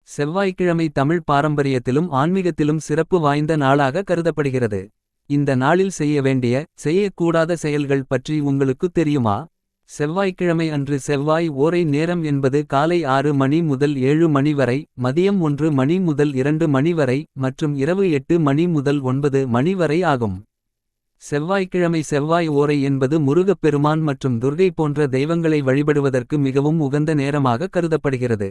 செவ்வாய்க்கிழமை தமிழ் பாரம்பரியத்திலும் ஆன்மீகத்திலும் சிறப்பு வாய்ந்த நாளாக கருதப்படுகிறது. இந்த நாளில் செய்ய வேண்டிய, செய்யக்கூடாத செயல்கள் பற்றி உங்களுக்கு தெரியுமா? செவ்வாய்க்கிழமை அன்று செவ்வாய் ஓரை நேரம் என்பது காலை 6 மணி முதல் 7 மணி வரை, மதியம் 1 மணி முதல் 2 மணி வரை, மற்றும் இரவு 8 மணி முதல் 9 மணி வரை ஆகும். செவ்வாய்க்கிழமை செவ்வாய் ஓரை என்பது முருகப்பெருமான் மற்றும் துர்கை போன்ற தெய்வங்களை வழிபடுவதற்கு மிகவும் உகந்த நேரமாக கருதப்படுகிறது.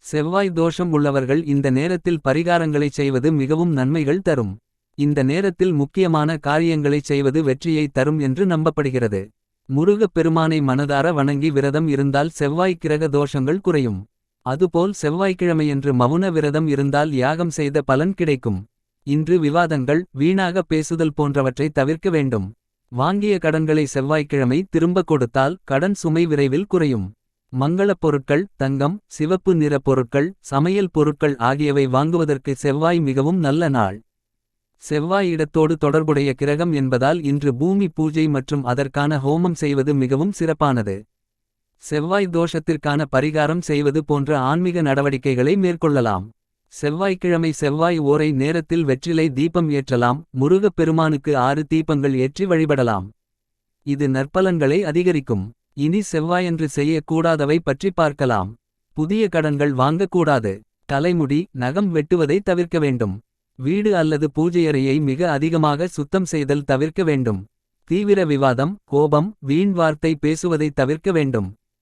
செவ்வாய் தோஷம் உள்ளவர்கள் இந்த நேரத்தில் பரிகாரங்களைச் செய்வது மிகவும் நன்மைகள் தரும். இந்த நேரத்தில் முக்கியமான காரியங்களைச் செய்வது வெற்றியை தரும் என்று நம்பப்படுகிறது. முருகப் பெருமானை மனதார வணங்கி விரதம் இருந்தால் செவ்வாய் கிரக தோஷங்கள் குறையும். அதுபோல் செவ்வாய்க்கிழமையன்று மவுன விரதம் இருந்தால் யாகம் செய்த பலன் கிடைக்கும். இன்று விவாதங்கள், வீணாக பேசுதல் போன்றவற்றை தவிர்க்க வேண்டும். வாங்கிய கடன்களை செவ்வாய்க்கிழமை திரும்ப கொடுத்தால் கடன் சுமை விரைவில் குறையும். மங்களப் பொருட்கள், தங்கம், சிவப்பு நிற பொருட்கள், சமையல் பொருட்கள் ஆகியவை வாங்குவதற்கு செவ்வாய் மிகவும் நல்ல நாள். செவ்வாய் இடத்தோடு தொடர்புடைய கிரகம் என்பதால் இன்று பூமி பூஜை மற்றும் அதற்கான ஹோமம் செய்வது மிகவும் சிறப்பானது. செவ்வாய் தோஷத்திற்கான பரிகாரம் செய்வது போன்ற ஆன்மீக நடவடிக்கைகளை மேற்கொள்ளலாம். செவ்வாய்க்கிழமை செவ்வாய் ஓரை நேரத்தில் வெற்றிலை தீபம் ஏற்றலாம். முருகப் பெருமானுக்கு 6 தீபங்கள் ஏற்றி வழிபடலாம். இது நற்பலன்களை அதிகரிக்கும். இனி செவ்வாயன்று செய்யக்கூடாதவை பற்றி பார்க்கலாம். புதிய கடன்கள் வாங்கக்கூடாது. தலைமுடி, நகம் வெட்டுவதை தவிர்க்க வேண்டும். வீடு அல்லது பூஜையறையை மிக அதிகமாக சுத்தம் செய்தல் தவிர்க்க வேண்டும். தீவிர விவாதம், கோபம், வீண் வார்த்தை பேசுவதை தவிர்க்க வேண்டும்.